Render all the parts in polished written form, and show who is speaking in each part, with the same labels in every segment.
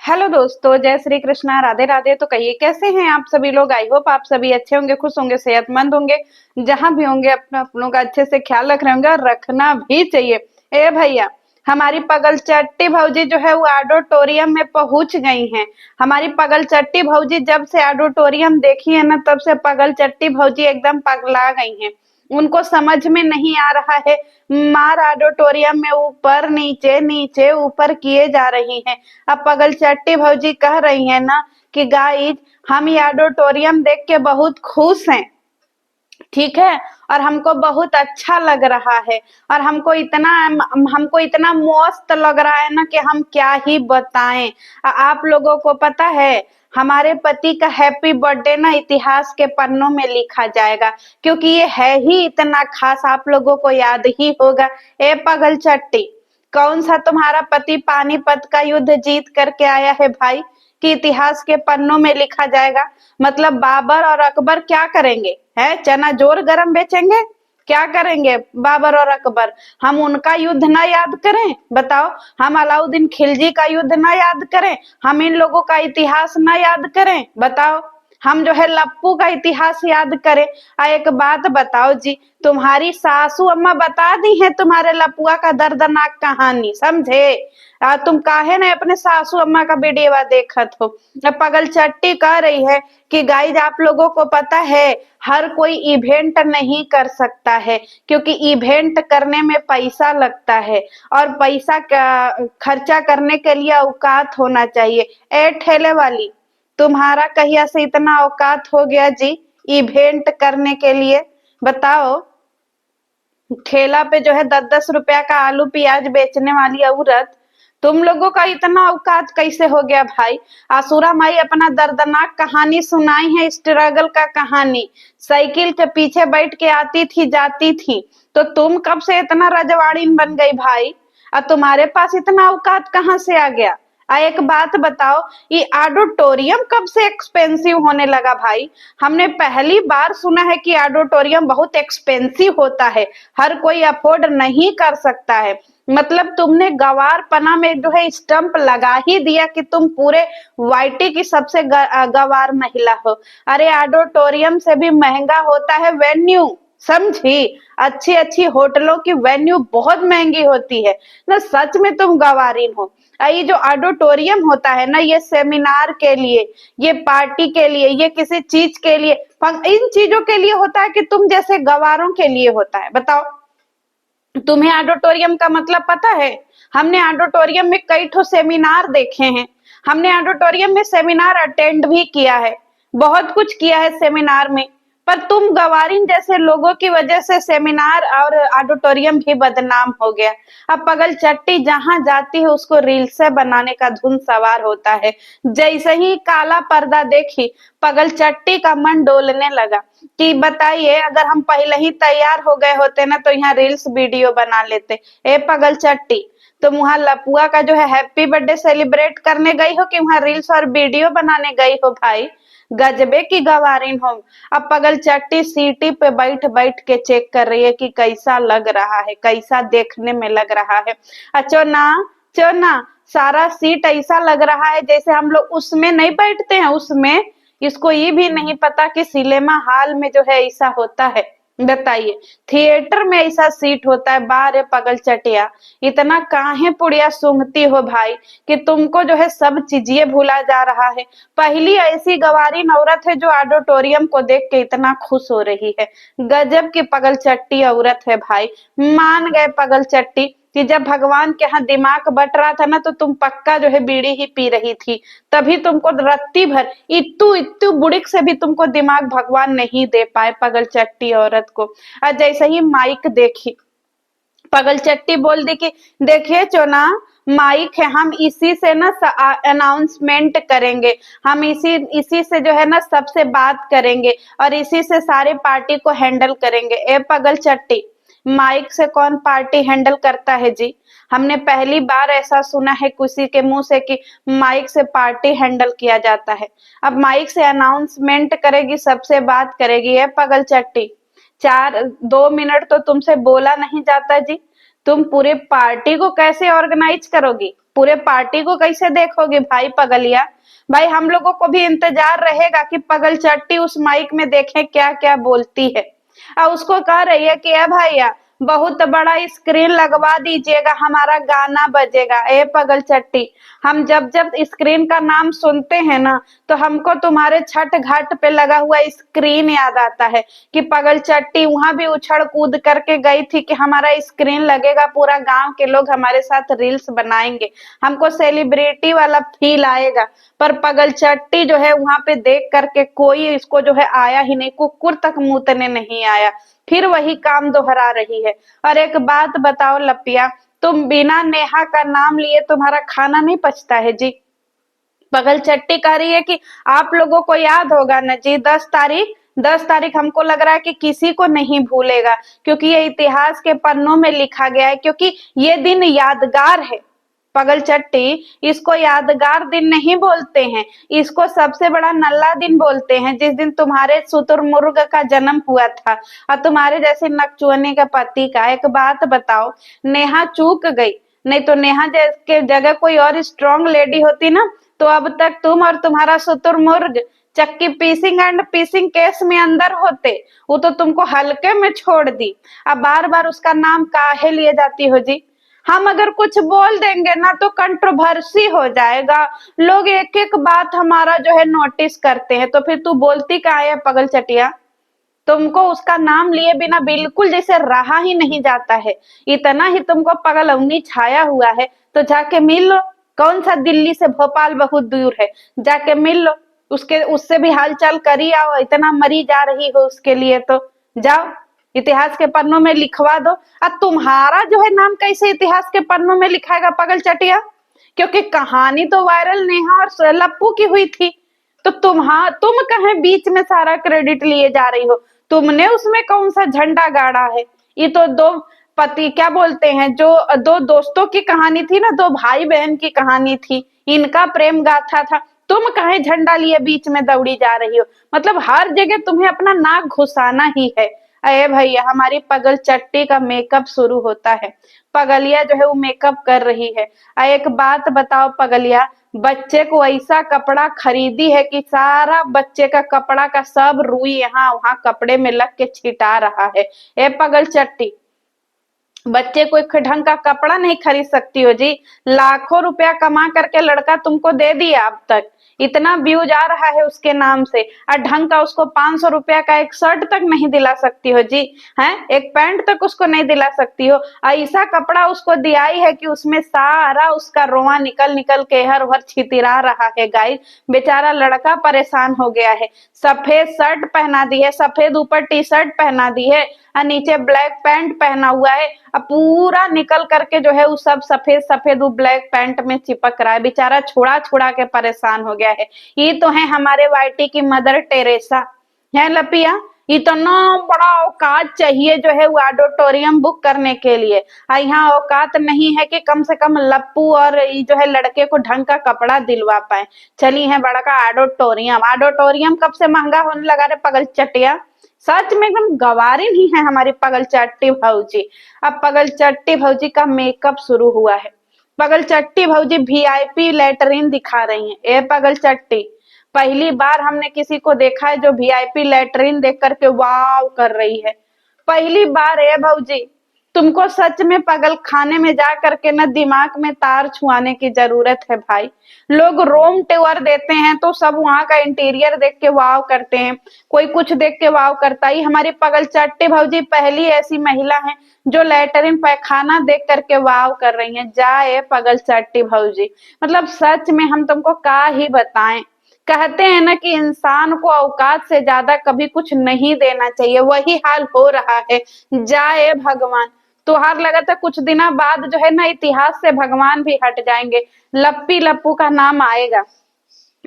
Speaker 1: Hello दोस्तों, जय श्री कृष्णा, राधे राधे। तो कहिए कैसे हैं आप सभी लोग। आई होप आप सभी अच्छे होंगे, खुश होंगे, सेहतमंद होंगे। जहां भी होंगे अपना अपनों का अच्छे से ख्याल रख रहे होंगे और रखना भी चाहिए। ए भैया, हमारी पगल चट्टी भौजी जो है वो ऑडिटोरियम में पहुंच गई हैं। हमारी पगल चट्टी भौजी जब से ऑडिटोरियम देखी है ना, तब से पगल चट्टी भौजी एकदम पगला गई हैं। उनको समझ में नहीं आ रहा है। मार ऑडिटोरियम में ऊपर नीचे नीचे ऊपर किए जा रही हैं। अब पगल चट्टी भौजी कह रही है ना कि गाइज, हम ये ऑडिटोरियम देख के बहुत खुश हैं, ठीक है, और हमको बहुत अच्छा लग रहा है, और हमको इतना मस्त लग रहा है ना कि हम क्या ही बताएं। आप लोगों को पता है, हमारे पति का हैप्पी बर्थडे ना इतिहास के पन्नों में लिखा जाएगा, क्योंकि ये है ही इतना खास। आप लोगों को याद ही होगा। ए पगल चट्टी, कौन सा तुम्हारा पति पानीपत का युद्ध जीत करके आया है भाई, कि इतिहास के पन्नों में लिखा जाएगा। मतलब बाबर और अकबर क्या करेंगे, है चना जोर गरम बेचेंगे, क्या करेंगे बाबर और अकबर। हम उनका युद्ध ना याद करें, बताओ। हम अलाउद्दीन खिलजी का युद्ध ना याद करें, हम इन लोगों का इतिहास ना याद करें, बताओ। हम जो है लप्पू का इतिहास याद करें। एक बात बताओ जी, तुम्हारी सासू अम्मा बता दी है तुम्हारे लपुआ का दर्दनाक कहानी, समझे। तुम काहे न अपने सासू अम्मा का वीडियो देखत हो। अब पगल चट्टी कह रही है कि गाइज, आप लोगों को पता है हर कोई इवेंट नहीं कर सकता है, क्योंकि इवेंट करने में पैसा लगता है, और पैसा खर्चा करने के लिए औकात होना चाहिए। ए ठेले वाली, तुम्हारा कहिया से इतना औकात हो गया जी इवेंट करने के लिए, बताओ। ठेला पे जो है 10-10 रुपया का आलू प्याज बेचने वाली औरत, तुम लोगों का इतना औकात कैसे हो गया भाई। आसुरा माई अपना दर्दनाक कहानी सुनाई है, स्ट्रगल का कहानी। साइकिल के पीछे बैठ के आती थी जाती थी, तो तुम कब से इतना रजवाड़ीन बन गई भाई। और तुम्हारे पास इतना औकात कहाँ से आ गया। एक बात बताओ, ये ऑडिटोरियम कब से एक्सपेंसिव होने लगा भाई। हमने पहली बार सुना है कि ऑडिटोरियम बहुत एक्सपेंसिव होता है, हर कोई अफोर्ड नहीं कर सकता है। मतलब तुमने गवार पना में जो है स्टंप लगा ही दिया कि तुम पूरे वाईटी की सबसे गवार महिला हो। अरे ऑडिटोरियम से भी महंगा होता है वेन्यू, समझी। अच्छी अच्छी होटलों की वेन्यू बहुत महंगी होती है ना। सच में तुम गवारीन हो। ये जो ऑडिटोरियम होता है ना, ये सेमिनार के लिए, ये पार्टी के लिए, ये किसी चीज के लिए, इन चीजों के लिए होता है कि तुम जैसे गवारों के लिए होता है, बताओ। तुम्हें ऑडिटोरियम का मतलब पता है। हमने ऑडिटोरियम में कई ठो सेमिनार देखे हैं। हमने ऑडिटोरियम में सेमिनार अटेंड भी किया है, बहुत कुछ किया है सेमिनार में। पर तुम गवारिन जैसे लोगों की वजह से सेमिनार और ऑडिटोरियम भी बदनाम हो गया। अब पगल चट्टी जहां जाती है उसको रील्स बनाने का धुन सवार होता है। जैसे ही काला पर्दा देखी, पगल चट्टी का मन डोलने लगा कि बताइए, अगर हम पहले ही तैयार हो गए होते ना तो यहाँ रील्स वीडियो बना लेते। ए पगल चट्टी, तुम वहां लपुआ का जो है हैप्पी बर्थडे सेलिब्रेट करने गई हो कि वहां रील्स और वीडियो बनाने गई हो भाई। गजबे की गवारिन हो। अब पगल चट्टी सीटी पे बैठ बैठ के चेक कर रही है कि कैसा लग रहा है, कैसा देखने में लग रहा है। चोना चोना, सारा सीट ऐसा लग रहा है जैसे हम लोग उसमें नहीं बैठते हैं, उसमें। इसको ये भी नहीं पता कि सिनेमा हॉल में जो है ऐसा होता है, बताइए। थिएटर में ऐसा सीट होता है। बारे पगल चटिया, इतना काहे पुड़िया सूंघती हो भाई कि तुमको जो है सब चीजें भूला जा रहा है। पहली ऐसी गवारीन औरत है जो ऑडिटोरियम को देख के इतना खुश हो रही है। गजब की पगल चट्टी औरत है भाई। मान गए पगल चट्टी कि जब भगवान के यहाँ दिमाग बट रहा था ना, तो तुम पक्का जो है बीड़ी ही पी रही थी। तभी तुमको रत्ती भर इत्तू इत्तू बुड़िक से भी तुमको दिमाग भगवान नहीं दे पाए पगल चट्टी औरत को। और जैसे ही माइक देखी, पगल चट्टी बोल दी कि देखिए चोना, माइक है, हम इसी से ना अनाउंसमेंट करेंगे। हम इसी से जो है ना सबसे बात करेंगे, और इसी से सारे पार्टी को हैंडल करेंगे। ए पगल चट्टी, माइक से कौन पार्टी हैंडल करता है जी। हमने पहली बार ऐसा सुना है किसी के मुंह से कि माइक से पार्टी हैंडल किया जाता है। अब माइक से अनाउंसमेंट करेगी, सबसे बात करेगी। है पगल चट्टी, 2 मिनट तो तुमसे बोला नहीं जाता जी। तुम पूरे पार्टी को कैसे ऑर्गेनाइज करोगी। पूरे पार्टी को कैसे देखोगे भाई पगलिया। भाई हम लोगों को भी इंतजार रहेगा कि पगल चट्टी उस माइक में देखें क्या क्या बोलती है। और उसको कह रही है कि भैया बहुत बड़ा स्क्रीन लगवा दीजिएगा, हमारा गाना बजेगा। ए पगल चट्टी, हम जब जब स्क्रीन का नाम सुनते हैं ना तो हमको तुम्हारे छठ घाट पे लगा हुआ स्क्रीन याद आता है कि पगल चट्टी वहां भी उछल कूद करके गई थी कि हमारा स्क्रीन लगेगा, पूरा गांव के लोग हमारे साथ रील्स बनाएंगे, हमको सेलिब्रिटी वाला फील आएगा। पर पगल चट्टी जो है वहां पे देख करके कोई इसको जो है आया ही नहीं, कुकुर तक मूतने नहीं आया, फिर वही काम दोहरा रही है। और एक बात बताओ लपिया, तुम बिना नेहा का नाम लिए तुम्हारा खाना नहीं पचता है जी। पगल चट्टी कह रही है कि आप लोगों को याद होगा न जी, 10 तारीख, 10 तारीख हमको लग रहा है कि किसी को नहीं भूलेगा, क्योंकि ये इतिहास के पन्नों में लिखा गया है, क्योंकि ये दिन यादगार है। पगल चट्टी, इसको यादगार दिन नहीं बोलते हैं, इसको सबसे बड़ा नल्ला दिन बोलते हैं, जिस दिन तुम्हारे शुतुरमुर्ग का जन्म हुआ था और तुम्हारे जैसे नकचुअने का पति का। एक बात बताओ, नेहा चूक गई, नहीं तो नेहा के जगह कोई और स्ट्रांग लेडी होती ना तो अब तक तुम और तुम्हारा शुतुरमुर्ग चक्की पीसिंग एंड पीसिंग केस में अंदर होते। वो तो तुमको हल्के में छोड़ दी, अब बार बार उसका नाम काहे लिए जाती हो जी। हम अगर कुछ बोल देंगे ना तो कंट्रोवर्सी हो जाएगा, लोग एक एक बात हमारा जो है नोटिस करते हैं, तो फिर तू बोलती का है पगल चटिया। तुमको उसका नाम लिए बिना बिल्कुल जैसे रहा ही नहीं जाता है, इतना ही तुमको पगलौनी छाया हुआ है, तो जाके मिल लो। कौन सा दिल्ली से भोपाल बहुत दूर है, जाके मिल लो, उसके उससे भी हालचाल करी आओ, इतना मरी जा रही हो उसके लिए तो जाओ, इतिहास के पन्नों में लिखवा दो। अब तुम्हारा जो है नाम कैसे इतिहास के पन्नों में लिखाएगा पगल चटिया, क्योंकि कहानी तो वायरल नेहा और लप्पू की हुई थी, तो तुम कहे बीच में सारा क्रेडिट लिए जा रही हो, तुमने उसमें कौन सा झंडा गाड़ा है। ये तो दो पति क्या बोलते हैं, जो दो दोस्तों की कहानी थी ना, दो भाई बहन की कहानी थी, इनका प्रेम गाथा था, तुम कहे झंडा लिए बीच में दौड़ी जा रही हो। मतलब हर जगह तुम्हें अपना नाक घुसाना ही है। अरे भैया, हमारी पगल चट्टी का मेकअप शुरू होता है, पगलिया जो है वो मेकअप कर रही है। एक बात बताओ पगलिया, बच्चे को ऐसा कपड़ा खरीदी है कि सारा बच्चे का कपड़ा का सब रुई यहाँ वहां कपड़े में लग के छिटा रहा है। ए पगल चट्टी, बच्चे को एक ढंग का कपड़ा नहीं खरीद सकती हो जी, लाखों रुपया कमा करके लड़का तुमको दे दिया, अब तक इतना व्यूज आ रहा है उसके नाम से, और ढंग का उसको 500 रुपया का एक शर्ट तक नहीं दिला सकती हो जी, हैं एक पैंट तक उसको नहीं दिला सकती हो। ऐसा कपड़ा उसको दिया ही है कि उसमें सारा उसका रोआ निकल निकल के हर भर छितिरा रहा है। गाइस, बेचारा लड़का परेशान हो गया है, सफेद शर्ट पहना दी है, सफेद ऊपर टी शर्ट पहना दी है और नीचे ब्लैक पैंट पहना हुआ है, अब पूरा निकल करके जो है वो सब सफेद सफेद वो ब्लैक पैंट में चिपक रहा है, बेचारा छोड़ा छोड़ा के परेशान हो गया है। ये तो है हमारे वाईटी की मदर टेरेसा, है लपिया, इतना बड़ा औकात चाहिए जो है वो ऑडिटोरियम बुक करने के लिए, यहाँ औकात नहीं है कि कम से कम लप्पू और ये जो है लड़के को ढंग का कपड़ा दिलवा पाए, चली है बड़ा का ऑडिटोरियम। ऑडिटोरियम कब से महंगा होने लगा रे पगल चटिया, सच में एकदम गवारी नहीं है हमारी पगल चट्टी भौजी। अब पगल चट्टी भौजी का मेकअप शुरू हुआ है, पगल चट्टी भौजी वीआईपी लेटरिन दिखा रही हैं। ए पगल चट्टी, पहली बार हमने किसी को देखा है जो वीआईपी लेटरिन देख करके वाव कर रही है, पहली बार है भौजी। तुमको सच में पगल खाने में जा करके ना दिमाग में तार छुआने की जरूरत है भाई। लोग रोम टूर देते हैं तो सब वहां का इंटीरियर देख के वाव करते हैं, कोई कुछ देख के वाव करता ही। हमारी पगल चट्टी भौजी पहली ऐसी महिला है जो लेटरिन पैखाना देख करके वाव कर रही है। जाए पगल चट्टी भौजी, मतलब सच में हम तुमको क्या ही बताएं। कहते हैं ना कि इंसान को औकात से ज्यादा कभी कुछ नहीं देना चाहिए, वही हाल हो रहा है। जाए भगवान, तुहार लगा था कुछ दिनों बाद जो है ना इतिहास से भगवान भी हट जाएंगे, लप्पी लप्पू का नाम आएगा।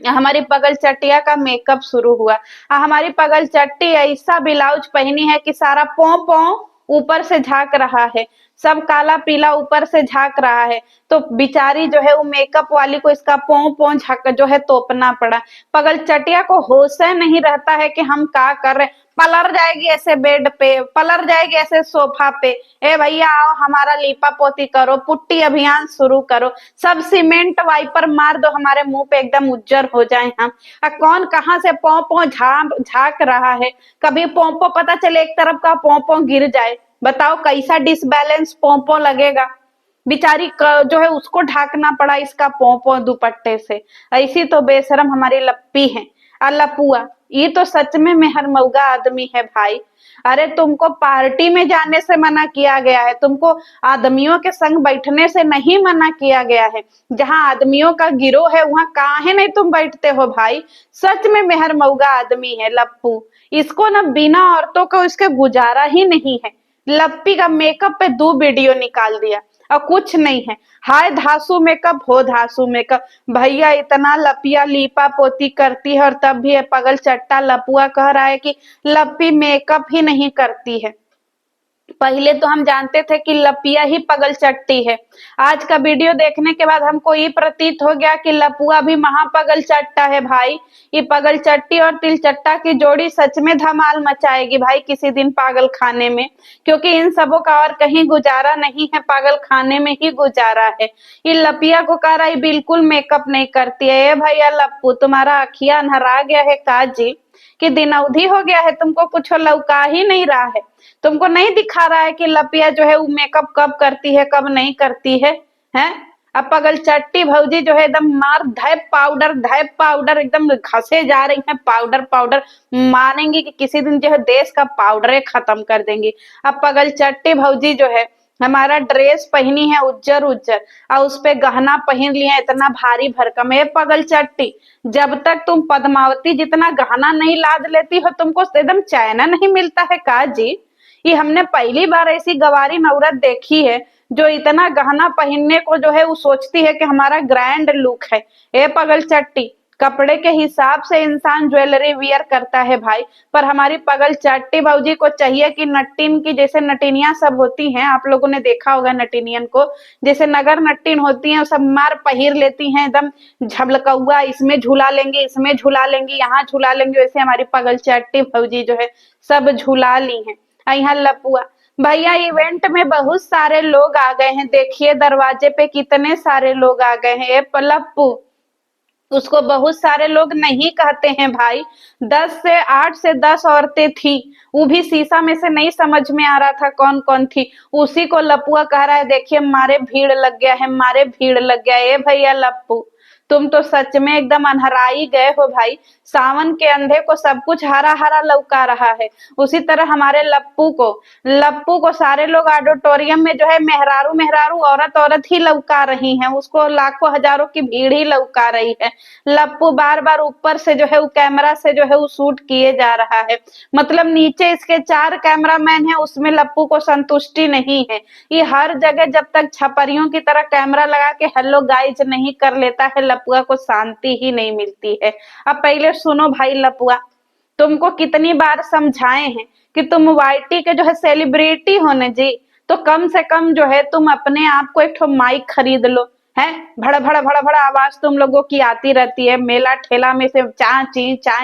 Speaker 1: हमारी पगल चट्टिया का मेकअप शुरू हुआ, हमारी पगल चट्टी ऐसा ब्लाउज पहनी है कि सारा पौ पौ ऊपर से झांक रहा है, सब काला पीला ऊपर से झांक रहा है, तो बिचारी जो है वो मेकअप वाली को इसका पौ पौ झाक जो है तोपना पड़ा। पगल चटिया को होश नहीं रहता है कि हम क्या कर रहे, पलर जाएगी ऐसे बेड पे, पलर जाएगी ऐसे सोफा पे। ए भैया आओ हमारा लीपा पोती करो, पुट्टी अभियान शुरू करो, सब सीमेंट वाइपर मार दो हमारे मुंह पे, एकदम उज्जर हो जाए हम। कौन कहाँ से पौ पौ झांक रहा है, कभी पोंपो पता चले एक तरफ का पोंपो गिर जाए, बताओ कैसा डिसबैलेंस पोंपो लगेगा। बेचारी जो है उसको ढाकना पड़ा इसका पोंपो दुपट्टे से। ऐसी तो बेशरम हमारी लप्पी है। लपुआ, ये तो सच में मेहर आदमी है भाई। अरे तुमको पार्टी में जाने से मना किया गया है, तुमको आदमियों के संग बैठने से नहीं मना किया गया है। जहां आदमियों का गिरोह है वहां काहे नहीं तुम बैठते हो भाई। सच में मेहर आदमी है लप्पू। इसको ना बिना औरतों को इसके गुजारा ही नहीं है। लप्पी का मेकअप पे 2 वीडियो निकाल दिया और कुछ नहीं है। हाय धासु मेकअप हो धासु मेकअप। भैया इतना लपिया लीपा पोती करती है और तब भी ये पगल चट्टा लपुआ कह रहा है कि लप्पी मेकअप ही नहीं करती है। पहले तो हम जानते थे कि लपिया ही पगल चट्टी है। आज का वीडियो देखने के बाद हमको ये प्रतीत हो गया कि लपुआ भी महापगल चट्टा है भाई। ये पगल चट्टी और तिलचट्टा की जोड़ी सच में धमाल मचाएगी भाई किसी दिन पागल खाने में, क्योंकि इन सबों का और कहीं गुजारा नहीं है, पागल खाने में ही गुजारा है। ये लपिया को कह रहा है बिल्कुल मेकअप नहीं करती है। ए भैया लप्पू, तुम्हारा अखिया अंधरा गया है काजी, कि दिन अवधि हो गया है, तुमको कुछ लौका ही नहीं रहा है। तुमको नहीं दिखा रहा है कि लपिया जो है वो मेकअप कब करती है कब नहीं करती है, हैं? अब पगल चट्टी भौजी जो है एकदम मार धैप पाउडर एकदम घसे जा रही है, पाउडर पाउडर मानेंगी कि किसी दिन जो है देश का पाउडर खत्म कर देंगी। अब पगल चट्टी भौजी जो है हमारा ड्रेस पहनी है उज्जर उज्जर और उस पे गहना पहन लिया इतना भारी भरकम। है पगल चट्टी, जब तक तुम पद्मावती जितना गहना नहीं लाद लेती हो तुमको एकदम चैन नहीं मिलता है का जी। ये हमने पहली बार ऐसी गवारी नौरत देखी है जो इतना गहना पहनने को जो है वो सोचती है कि हमारा ग्रैंड लुक है। ए पगल चट्टी, कपड़े के हिसाब से इंसान ज्वेलरी वियर करता है भाई, पर हमारी पगल चट्टी भौजी को चाहिए कि नट्टिन की जैसे नटिनियां सब होती हैं, आप लोगों ने देखा होगा नटिनियन को, जैसे नगर नट्टिन होती हैं सब मार पहिर लेती हैं एकदम झबलकौआ, इसमें झूला लेंगे इसमें झूला लेंगे यहाँ झूला लेंगे, वैसे हमारी पगल चट्टी भौजी जो है सब झूला ली हैं। यहाँ लपुआ भैया इवेंट में बहुत सारे लोग आ गए हैं, देखिए दरवाजे पे कितने सारे लोग आ गए हैं। ए लप्पू, उसको बहुत सारे लोग नहीं कहते हैं भाई, 8 से 10 औरतें थी, वो भी शीशा में से नहीं समझ में आ रहा था कौन कौन थी, उसी को लपुआ कह रहा है देखिए मारे भीड़ लग गया है, मारे भीड़ लग गया है। ए भैया लप्पू, तुम तो सच में एकदम अनहराई गए हो भाई। सावन के अंधे को सब कुछ हरा हरा लौका रहा है, उसी तरह हमारे लप्पू को सारे लोग ऑडिटोरियम में जो है मेहरारू मेहरारू औरत औरत ही लौका रही हैं, उसको लाखों हजारों की भीड़ ही लौका रही है। लप्पू बार बार ऊपर से जो है वो कैमरा से जो है वो शूट किए जा रहा है, मतलब नीचे इसके 4 कैमरामैन है, उसमें लप्पू को संतुष्टि नहीं है। ये हर जगह जब तक छपरियों की तरह कैमरा लगा के हेलो गाइज नहीं कर लेता है, लपुआ को शांति ही नहीं मिलती है। अब पहले सुनो भाई लपुआ, तुमको कितनी बार समझाए हैं कि तुम वाईटी के जो है सेलिब्रिटी हो न जी, तो कम से कम जो है तुम अपने आप को एक ठो माइक खरीद लो। है भड़ा भड़ा भड़ा भड़ा आवाज तुम लोगों की आती रहती है, मेला ठेला में से चाय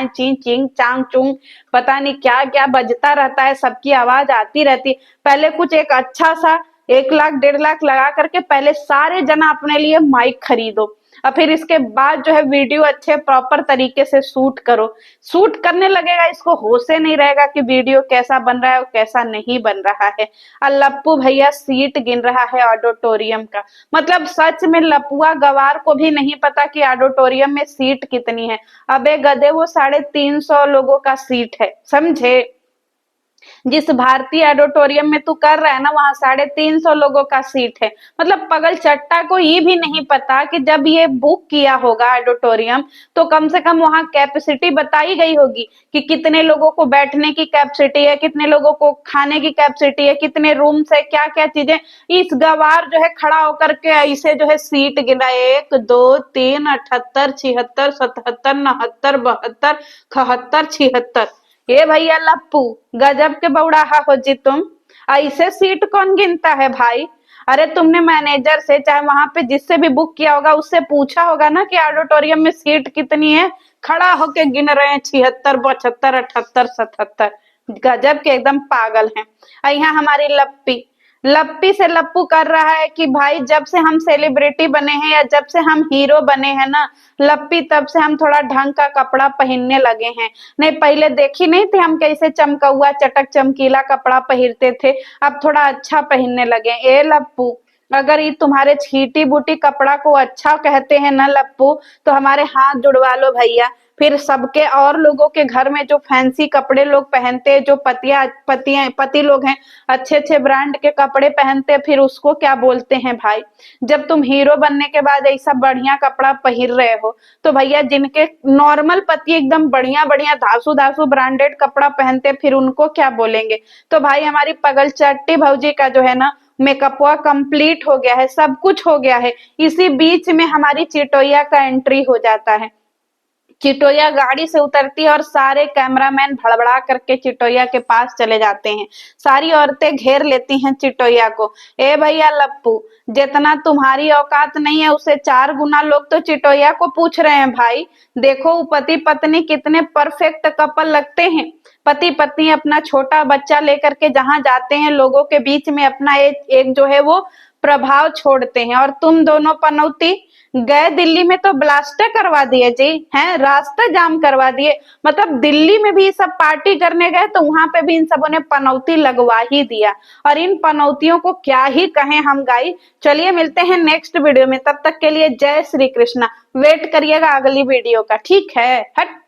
Speaker 1: ची चिंग चांग चुंग पता नहीं क्या क्या बजता रहता है, सबकी आवाज आती रहती है। पहले कुछ एक अच्छा सा 1 लाख 1.5 लाख लगा करके पहले सारे जना अपने लिए माइक खरीदो और फिर इसके बाद जो है वीडियो अच्छे प्रॉपर तरीके से शूट करो। शूट करने लगेगा इसको होश नहीं रहेगा कि वीडियो कैसा बन रहा है और कैसा नहीं बन रहा है। और लप्पू भैया सीट गिन रहा है ऑडिटोरियम का, मतलब सच में लपुआ गवार को भी नहीं पता कि ऑडिटोरियम में सीट कितनी है। अबे गधे, वो 350 लोगों का सीट है, समझे? जिस भारतीय ऑडिटोरियम में तू कर रहा है ना वहां 350 लोगों का सीट है। मतलब पगल चट्टा को ये भी नहीं पता कि जब ये बुक किया होगा ऑडिटोरियम तो कम से कम वहां कैपेसिटी बताई गई होगी कि कितने लोगों को बैठने की कैपेसिटी है, कितने लोगों को खाने की कैपेसिटी है, कितने रूम्स है, क्या क्या चीजें। इस गवार जो है खड़ा होकर के ऐसे जो है सीट गिना 1 2 3 78 76 77 79 72 71 76। ए भैया लप्पू, गजब के बौड़ाहा हो जी तुम, ऐसे सीट कौन गिनता है भाई? अरे तुमने मैनेजर से चाहे वहां पे जिससे भी बुक किया होगा उससे पूछा होगा ना कि ऑडिटोरियम में सीट कितनी है, खड़ा होके गिन रहे हैं 76 72 78 77। गजब के एकदम पागल हैं। और यहाँ हमारी लप्पी, लप्पी से लप्पू कर रहा है कि भाई जब से हम सेलिब्रिटी बने हैं या जब से हम हीरो बने हैं ना लप्पी, तब से हम थोड़ा ढंग का कपड़ा पहनने लगे हैं। नहीं पहले देखी नहीं थी हम कैसे चमकौआ चटक चमकीला कपड़ा पहनते थे, अब थोड़ा अच्छा पहनने लगे। ए लप्पू, अगर ये तुम्हारे छीटी बूटी कपड़ा को अच्छा कहते हैं ना लप्पू, तो हमारे हाथ जुड़वा लो भैया। फिर सबके और लोगों के घर में जो फैंसी कपड़े लोग पहनते हैं, जो पति लोग हैं, अच्छे अच्छे ब्रांड के कपड़े पहनते हैं, फिर उसको क्या बोलते हैं भाई। जब तुम हीरो बनने के बाद ऐसा बढ़िया कपड़ा पहन रहे हो, तो भैया जिनके नॉर्मल पति एकदम बढ़िया बढ़िया धासु धासु ब्रांडेड कपड़ा पहनते हैं, फिर उनको क्या बोलेंगे। तो भाई हमारी पगल चट्टी भौजी का जो है ना मेकअपवा कंप्लीट हो गया है, सब कुछ हो गया है। इसी बीच में हमारी चिटोइया का एंट्री हो जाता है। चिटोया गाड़ी से उतरती है और सारे कैमरामैन भड़बड़ा करके चिटोया के पास चले जाते हैं। सारी औरतें घेर लेती हैं चिटोया को। ए भैया लप्पू, जितना तुम्हारी औकात नहीं है उससे 4 गुना लोग तो चिटोया को पूछ रहे हैं भाई। देखो वो पति पत्नी कितने परफेक्ट कपल लगते हैं। पति पत्नी अपना छोटा बच्चा लेकर के जहां जाते हैं, लोगों के बीच में अपना एक जो है वो प्रभाव छोड़ते हैं। और तुम दोनों पनौती गए दिल्ली में तो ब्लास्ट करवा दिए जी, हैं रास्ता जाम करवा दिए। मतलब दिल्ली में भी सब पार्टी करने गए तो वहां पे भी इन सबों ने पनौती लगवा ही दिया। और इन पनौतियों को क्या ही कहें हम गाई। चलिए मिलते हैं नेक्स्ट वीडियो में, तब तक के लिए जय श्री कृष्णा। वेट करिएगा अगली वीडियो का, ठीक है। हट।